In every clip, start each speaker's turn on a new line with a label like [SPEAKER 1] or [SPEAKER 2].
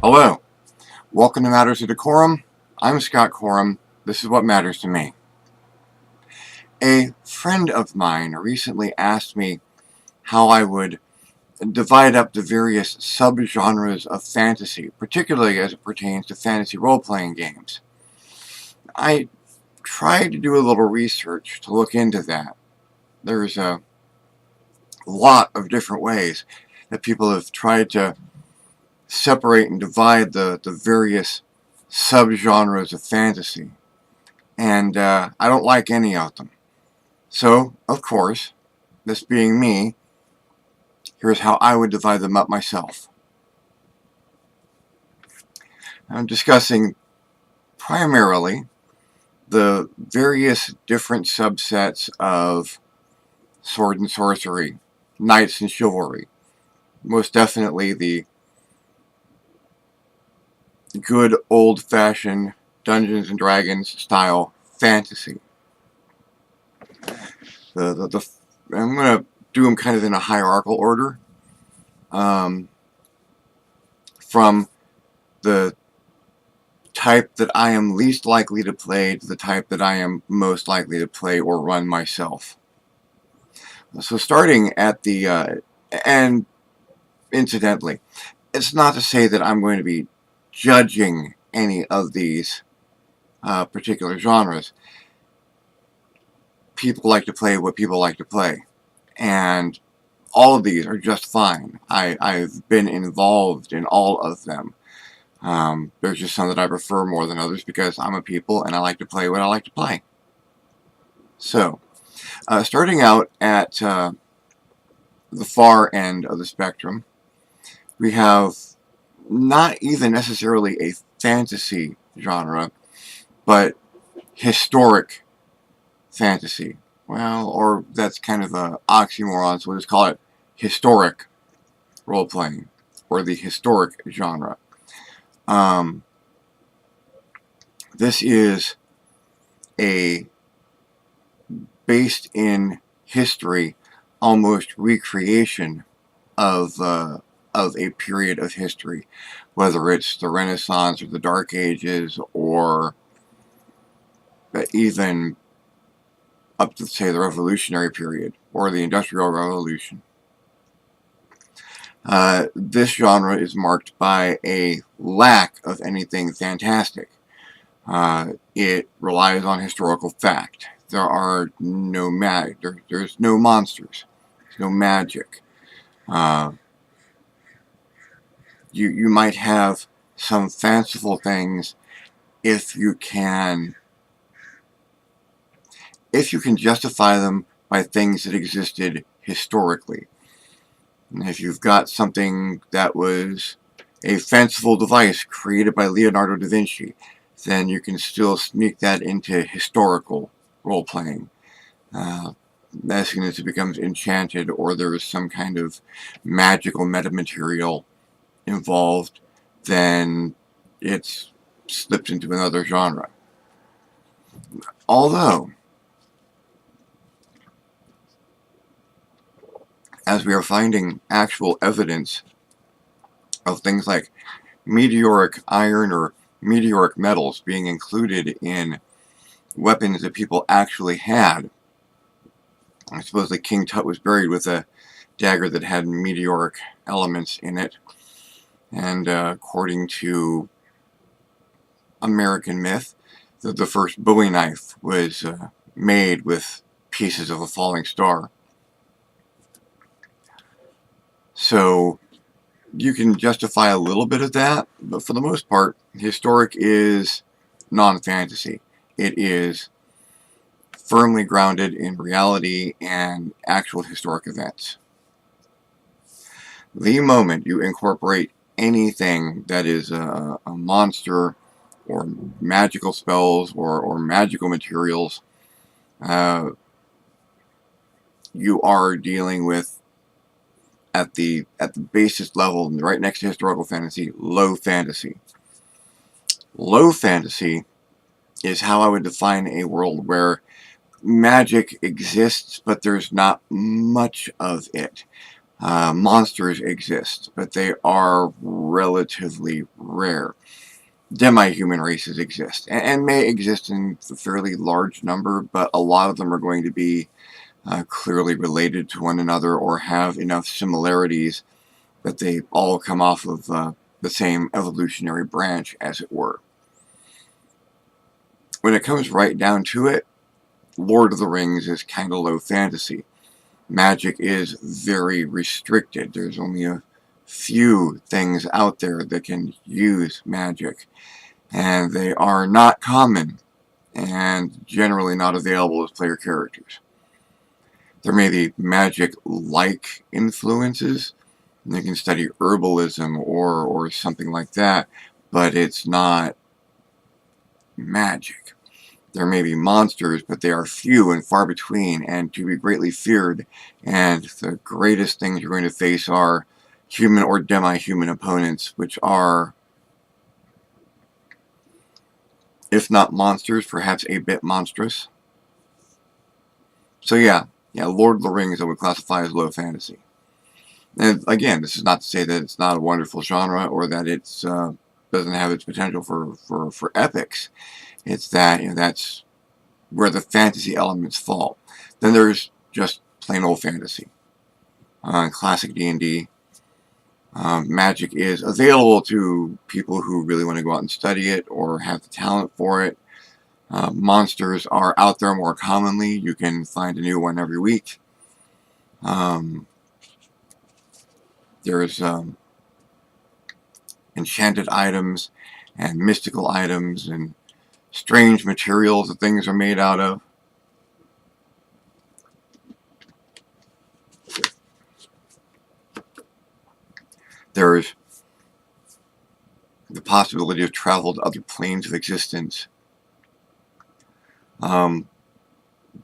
[SPEAKER 1] Hello, welcome to Matters of DeCorum. I'm Scott Corum. This is what matters to me. A friend of mine recently asked me how I would divide up the various subgenres of fantasy, particularly as it pertains to fantasy role-playing games. I tried to do a little research to look into that. There's a lot of different ways that people have tried to separate and divide the various subgenres of fantasy, and I don't like any of them. So, of course, this being me, here's how I would divide them up myself. I'm discussing primarily the various different subsets of sword and sorcery, knights and chivalry. Most definitely the good old-fashioned Dungeons and Dragons style fantasy. I'm going to do them kind of in a hierarchical order, from the type that I am least likely to play to the type that I am most likely to play or run myself. So starting at the, and incidentally, it's not to say that I'm going to be judging any of these particular genres. People like to play what people like to play, and all of these are just fine. I've been involved in all of them. There's just some that I prefer more than others because I'm a people and I like to play what I like to play. So, starting out at the far end of the spectrum, we have not even necessarily a fantasy genre, but historic fantasy. Well, or that's kind of an oxymoron, so we'll just call it historic role-playing, or the historic genre. This is a based in history, almost recreation of a period of history, whether it's the Renaissance or the Dark Ages, or even up to, say, the Revolutionary period or the Industrial Revolution. This genre is marked by a lack of anything fantastic. It relies on historical fact. There are no there's no monsters. There's no magic. You might have some fanciful things if you can justify them by things that existed historically. And if you've got something that was a fanciful device created by Leonardo da Vinci, then you can still sneak that into historical role-playing. As soon as it becomes enchanted or there is some kind of magical metamaterial involved, then it slips into another genre. Although, as we are finding actual evidence of things like meteoric iron or meteoric metals being included in weapons that people actually had. I suppose that King Tut was buried with a dagger that had meteoric elements in it. And according to American myth, the first Bowie knife was made with pieces of a falling star. So you can justify a little bit of that, but for the most part, historic is non-fantasy. It is firmly grounded in reality and actual historic events. The moment you incorporate anything that is a monster or magical spells or magical materials, you are dealing with, at the basis level, right next to historical fantasy, low fantasy. Low fantasy is how I would define a world where magic exists, but there's not much of it. Monsters exist, but they are relatively rare. Demi-human races exist, and may exist in a fairly large number, but a lot of them are going to be clearly related to one another or have enough similarities that they all come off of the same evolutionary branch, as it were. When it comes right down to it, Lord of the Rings is kind of low fantasy. Magic is very restricted. There's only a few things out there that can use magic, and they are not common and generally not available as player characters. There may be magic-like influences. They can study herbalism or something like that, but it's not magic. There may be monsters, but they are few and far between and to be greatly feared, and the greatest things you're going to face are human or demi-human opponents, which are, if not monsters, perhaps a bit monstrous. So yeah, Lord of the Rings I would classify as low fantasy. And again, this is not to say that it's not a wonderful genre or that it doesn't have its potential for epics. It's that that's where the fantasy elements fall. Then there's just plain old fantasy. Classic D&D. Magic is available to people who really want to go out and study it or have the talent for it. Monsters are out there more commonly. You can find a new one every week. There's enchanted items and mystical items and strange materials that things are made out of. There's the possibility of travel to other planes of existence.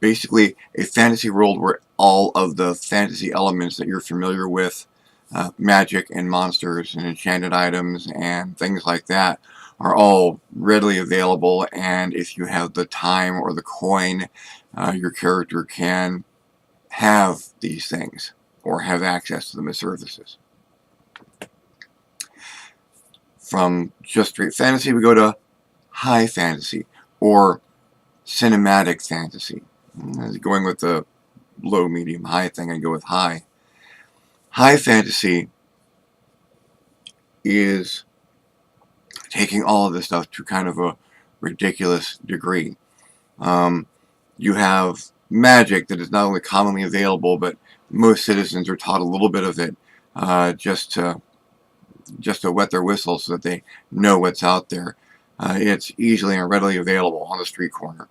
[SPEAKER 1] Basically, a fantasy world where all of the fantasy elements that you're familiar with, magic and monsters and enchanted items and things like that, are all readily available, and if you have the time or the coin, your character can have these things or have access to them as services. From just straight fantasy, we go to high fantasy or cinematic fantasy. Going with the low, medium, high thing, I go with high. High fantasy is taking all of this stuff to kind of a ridiculous degree. You have magic that is not only commonly available, but most citizens are taught a little bit of it just to wet their whistle so that they know what's out there. It's easily and readily available on the street corner.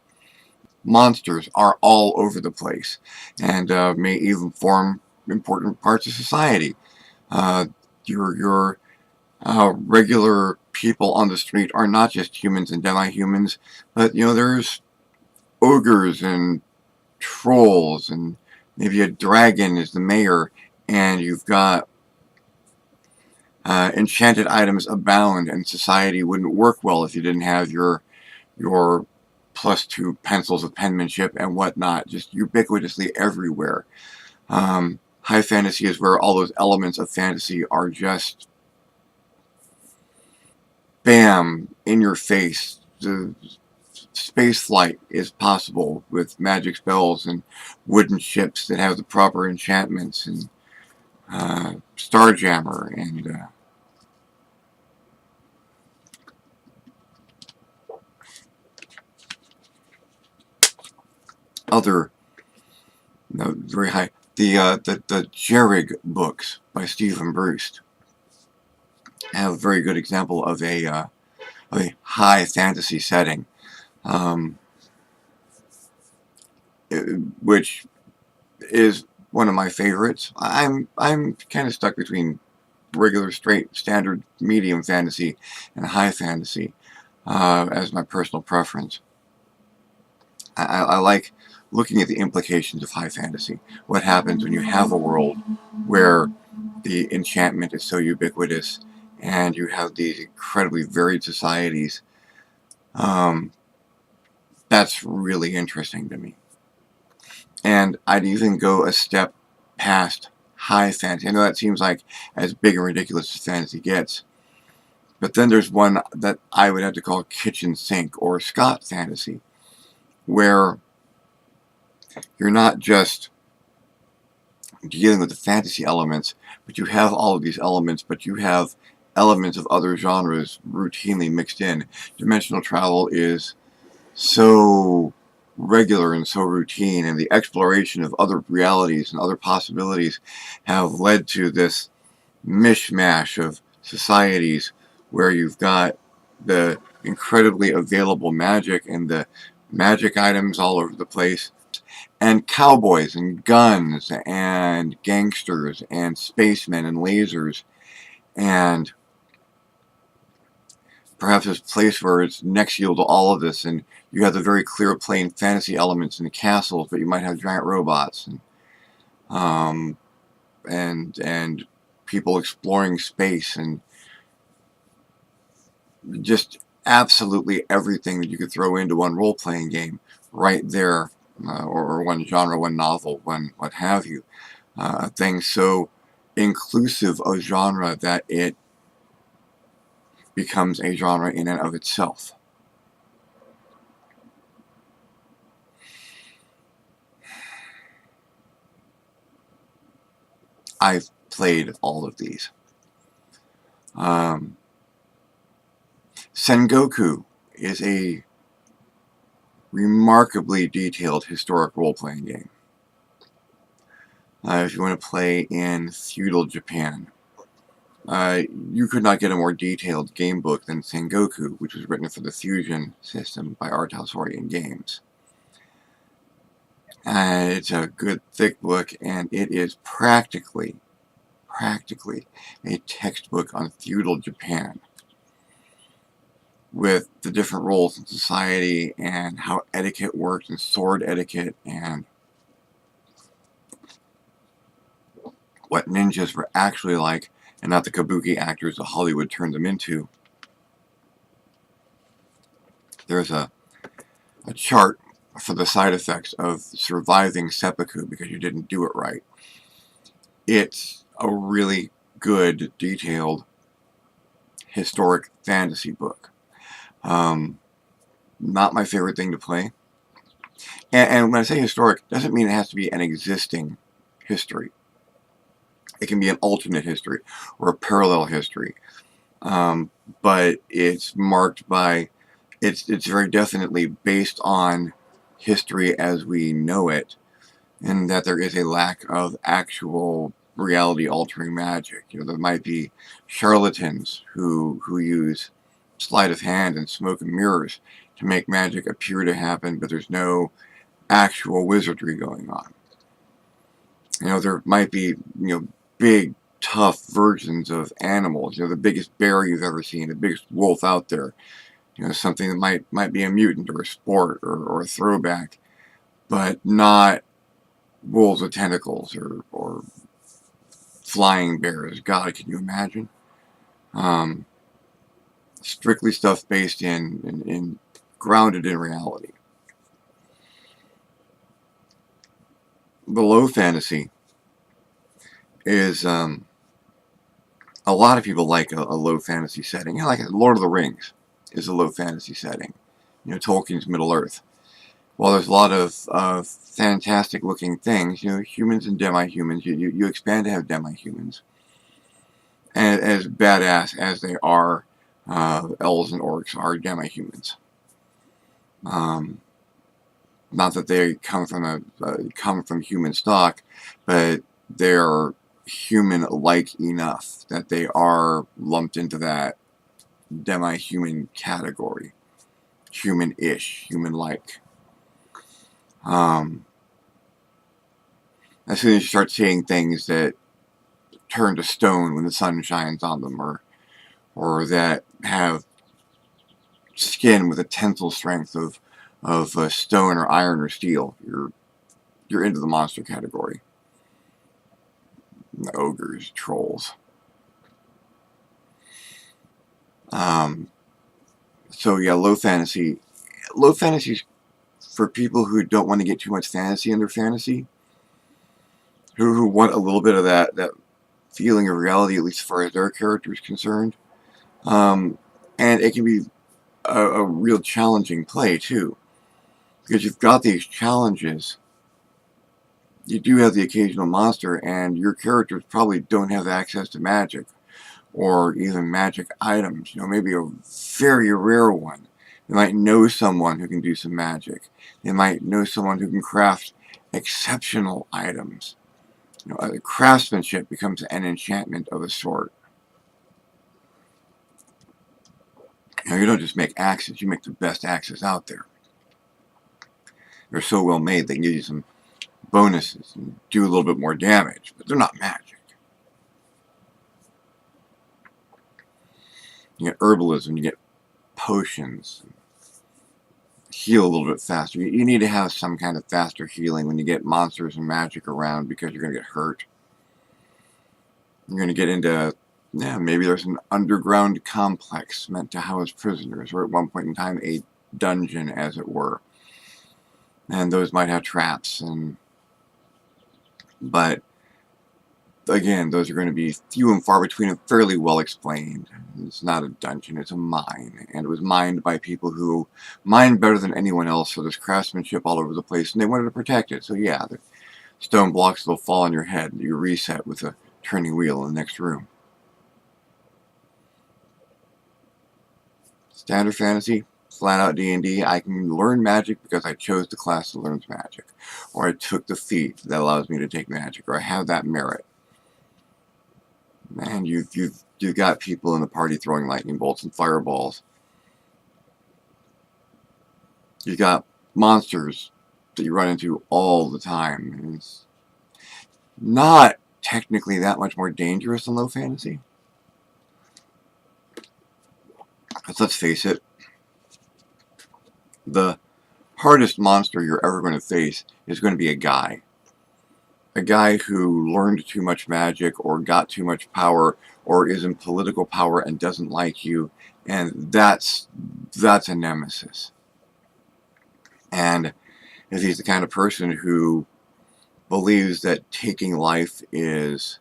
[SPEAKER 1] Monsters are all over the place and may even form important parts of society. Your regular people on the street are not just humans and demi-humans, but there's ogres and trolls and maybe a dragon is the mayor, and you've got enchanted items abound, and society wouldn't work well if you didn't have your +2 pencils of penmanship and whatnot, just ubiquitously everywhere. High fantasy is where all those elements of fantasy are just bam, in your face. The space flight is possible with magic spells and wooden ships that have the proper enchantments, and Starjammer and other very high. The Jerrig books by Stephen Bruce have a very good example of a high fantasy setting, which is one of my favorites. I'm kind of stuck between regular, straight, standard, medium fantasy and high fantasy as my personal preference. I like looking at the implications of high fantasy. What happens when you have a world where the enchantment is so ubiquitous and you have these incredibly varied societies? That's really interesting to me. And I'd even go a step past high fantasy. I know that seems like as big and ridiculous as fantasy gets. But then there's one that I would have to call kitchen sink or Scott fantasy, where you're not just dealing with the fantasy elements, but you have all of these elements, but you have elements of other genres routinely mixed in. Dimensional travel is so regular and so routine, and the exploration of other realities and other possibilities have led to this mishmash of societies where you've got the incredibly available magic and the magic items all over the place, and cowboys and guns and gangsters and spacemen and lasers, and perhaps this place where it's next-yield to all of this, and you have the very clear plain fantasy elements in the castles, but you might have giant robots um, and people exploring space, and just absolutely everything that you could throw into one role-playing game right there, or one genre, one novel, one what have you. A thing so inclusive of genre that it becomes a genre in and of itself. I've played all of these. Sengoku is a remarkably detailed historic role-playing game. If you want to play in feudal Japan, you could not get a more detailed game book than Sengoku, which was written for the Fusion system by Art House Orient Games. It's a good thick book, and it is practically a textbook on feudal Japan, with the different roles in society and how etiquette worked and sword etiquette and what ninjas were actually like, and not the kabuki actors that Hollywood turned them into. There's a chart for the side effects of surviving seppuku because you didn't do it right. It's a really good, detailed, historic fantasy book. Not my favorite thing to play. And when I say historic, it doesn't mean it has to be an existing history. It can be an alternate history or a parallel history. But it's marked by, it's very definitely based on history as we know it, and that there is a lack of actual reality-altering magic. You know, there might be charlatans who use sleight of hand and smoke and mirrors to make magic appear to happen, but there's no actual wizardry going on. You know, there might be, big, tough versions of animals. You know, the biggest bear you've ever seen, the biggest wolf out there. You know, something that might be a mutant or a sport or a throwback, but not wolves with tentacles or flying bears. God, can you imagine? Strictly stuff based in grounded in reality. The low fantasy is a lot of people like a low fantasy setting. You know, like Lord of the Rings is a low fantasy setting. You know, Tolkien's Middle Earth. Well, there's a lot of fantastic looking things. You know, humans and demi-humans. You expand to have demi-humans. And as badass as they are, elves and orcs are demi-humans. Not that they come from human stock, but they're human-like enough that they are lumped into that demi-human category. Human-ish, human-like. As soon as you start seeing things that turn to stone when the sun shines on them, or that have skin with a tensile strength of stone or iron or steel, you're into the monster category. The ogres, trolls. So yeah, low fantasy. Low fantasy for people who don't want to get too much fantasy in their fantasy. who want a little bit of that feeling of reality, at least as far as their character is concerned. And it can be a real challenging play too, because you've got these challenges. You do have the occasional monster, and your characters probably don't have access to magic or even magic items. You know, maybe a very rare one. They might know someone who can do some magic. They might know someone who can craft exceptional items. You know, craftsmanship becomes an enchantment of a sort. You know, you don't just make axes, you make the best axes out there. They're so well made they can give you some bonuses and do a little bit more damage, but they're not magic. You get herbalism, you get potions, heal a little bit faster. You need to have some kind of faster healing when you get monsters and magic around, because you're going to get hurt. You're going to get into, yeah, maybe there's an underground complex meant to house prisoners, or at one point in time a dungeon, as it were. And those might have traps, but again, those are going to be few and far between and fairly well explained. It's not a dungeon, it's a mine. And it was mined by people who mined better than anyone else, so there's craftsmanship all over the place, and they wanted to protect it. So yeah, the stone blocks will fall on your head, and you reset with a turning wheel in the next room. Standard fantasy, flat out D&D, I can learn magic because I chose the class that learns magic. Or I took the feat that allows me to take magic, or I have that merit. And you've got people in the party throwing lightning bolts and fireballs. You've got monsters that you run into all the time. And it's not technically that much more dangerous than low fantasy. Because let's face it, the hardest monster you're ever going to face is going to be a guy. A guy who learned too much magic, or got too much power, or is in political power and doesn't like you, and that's a nemesis. And if he's the kind of person who believes that taking life is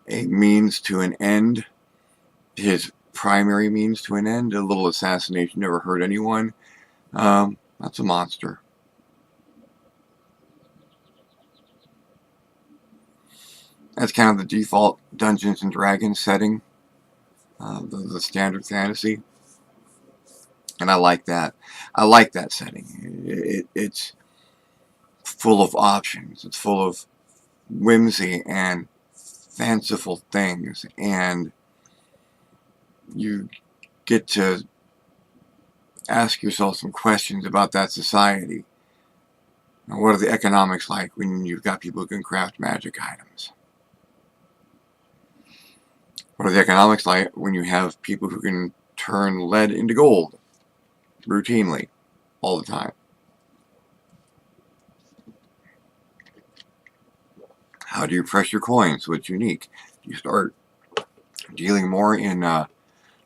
[SPEAKER 1] a means to an end, his primary means to an end, a little assassination never hurt anyone, that's a monster. That's kind of the default Dungeons and Dragons setting, the standard fantasy, and I like that. I like that setting. It's full of options. It's full of whimsy and fanciful things, and you get to ask yourself some questions about that society. Now, what are the economics like when you've got people who can craft magic items? What are the economics like when you have people who can turn lead into gold routinely, all the time? How do you press your coins so it's unique? Do you start dealing more in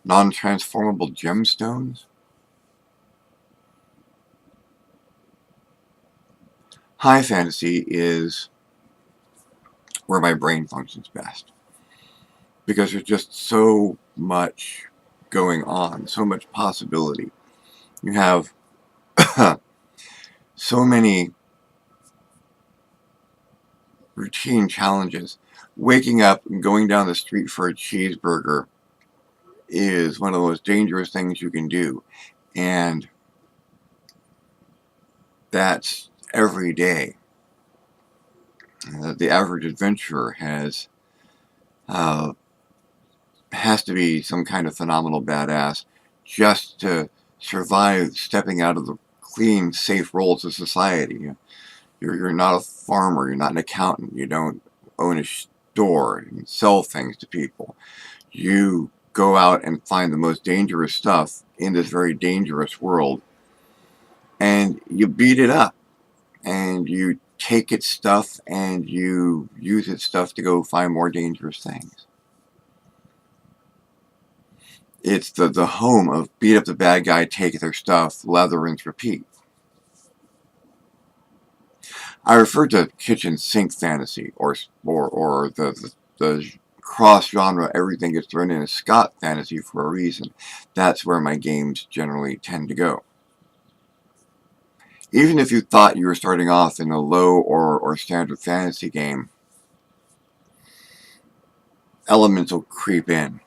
[SPEAKER 1] non-transformable gemstones? High fantasy is where my brain functions best, because there's just so much going on, so much possibility. You have so many routine challenges. Waking up and going down the street for a cheeseburger is one of the most dangerous things you can do, and that's every day. The average adventurer has to be some kind of phenomenal badass just to survive stepping out of the clean, safe roles of society. You're not a farmer, you're not an accountant, you don't own a store and sell things to people. You go out and find the most dangerous stuff in this very dangerous world, and you beat it up, and you take its stuff and you use its stuff to go find more dangerous things. It's the home of beat up the bad guy, take their stuff, lather, rinse, repeat. I refer to kitchen sink fantasy, or the cross-genre everything gets thrown in as Scott fantasy for a reason. That's where my games generally tend to go. Even if you thought you were starting off in a low or standard fantasy game, elements will creep in.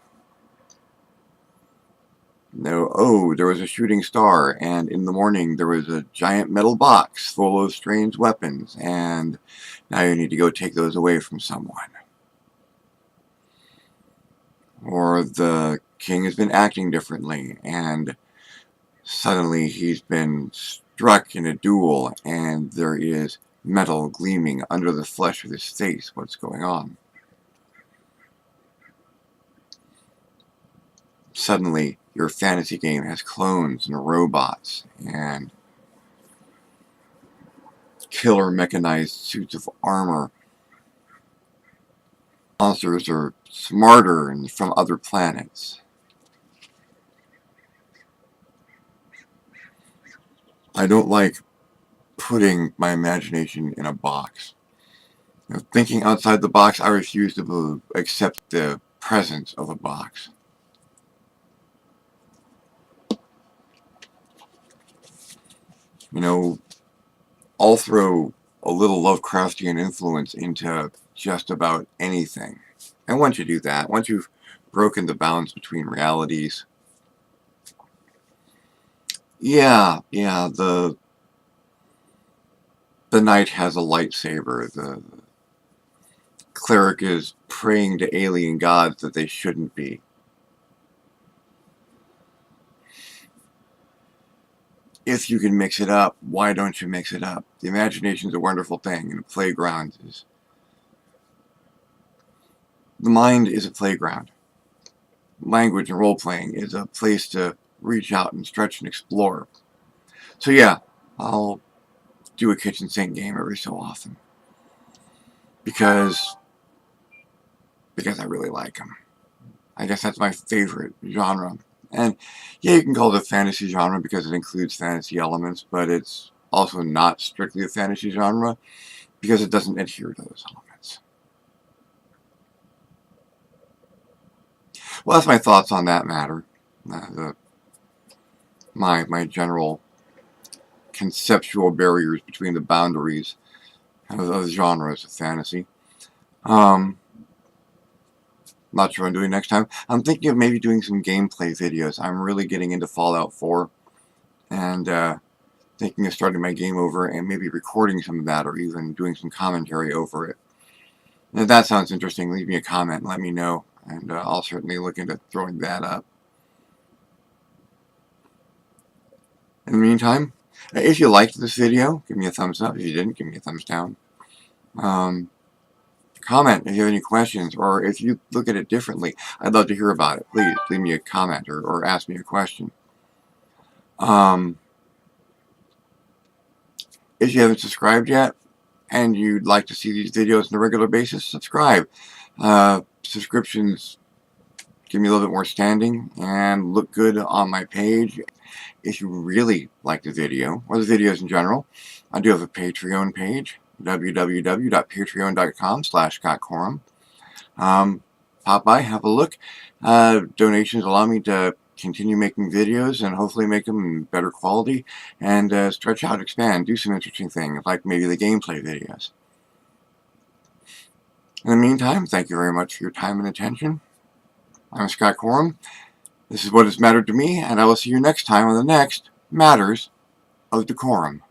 [SPEAKER 1] No, oh, there was a shooting star, and in the morning there was a giant metal box full of strange weapons, and now you need to go take those away from someone. Or the king has been acting differently, and suddenly he's been struck in a duel, and there is metal gleaming under the flesh of his face. What's going on? Suddenly, your fantasy game has clones and robots and killer mechanized suits of armor. Monsters are smarter and from other planets. I don't like putting my imagination in a box. Thinking outside the box, I refuse to accept the presence of a box. I'll throw a little Lovecraftian influence into just about anything. And once you do that, once you've broken the bounds between realities, the knight has a lightsaber, the cleric is praying to alien gods that they shouldn't be. If you can mix it up, why don't you mix it up? The imagination's a wonderful thing, and a playground is... The mind is a playground. Language and role-playing is a place to reach out and stretch and explore. So yeah, I'll do a kitchen sink game every so often. Because I really like them. I guess that's my favorite genre. And yeah, you can call it a fantasy genre because it includes fantasy elements, but it's also not strictly a fantasy genre because it doesn't adhere to those elements. Well, that's my thoughts on that matter. My general conceptual barriers between the boundaries of the genres of fantasy. Not sure what I'm doing next time. I'm thinking of maybe doing some gameplay videos. I'm really getting into Fallout 4 and thinking of starting my game over and maybe recording some of that or even doing some commentary over it. And if that sounds interesting, leave me a comment and let me know, and I'll certainly look into throwing that up. In the meantime, if you liked this video, give me a thumbs up. If you didn't, give me a thumbs down. Comment if you have any questions, or if you look at it differently. I'd love to hear about it. Please leave me a comment or ask me a question. If you haven't subscribed yet and you'd like to see these videos on a regular basis, subscribe. Subscriptions give me a little bit more standing and look good on my page. If you really like the video, or the videos in general, I do have a Patreon page, www.patreon.com/ScottCorum. Pop by, have a look. Donations allow me to continue making videos and hopefully make them in better quality and stretch out, expand, do some interesting things like maybe the gameplay videos. In the meantime, thank you very much for your time and attention. I'm Scott Corum. This is what has mattered to me, and I will see you next time on the next Matters of Decorum.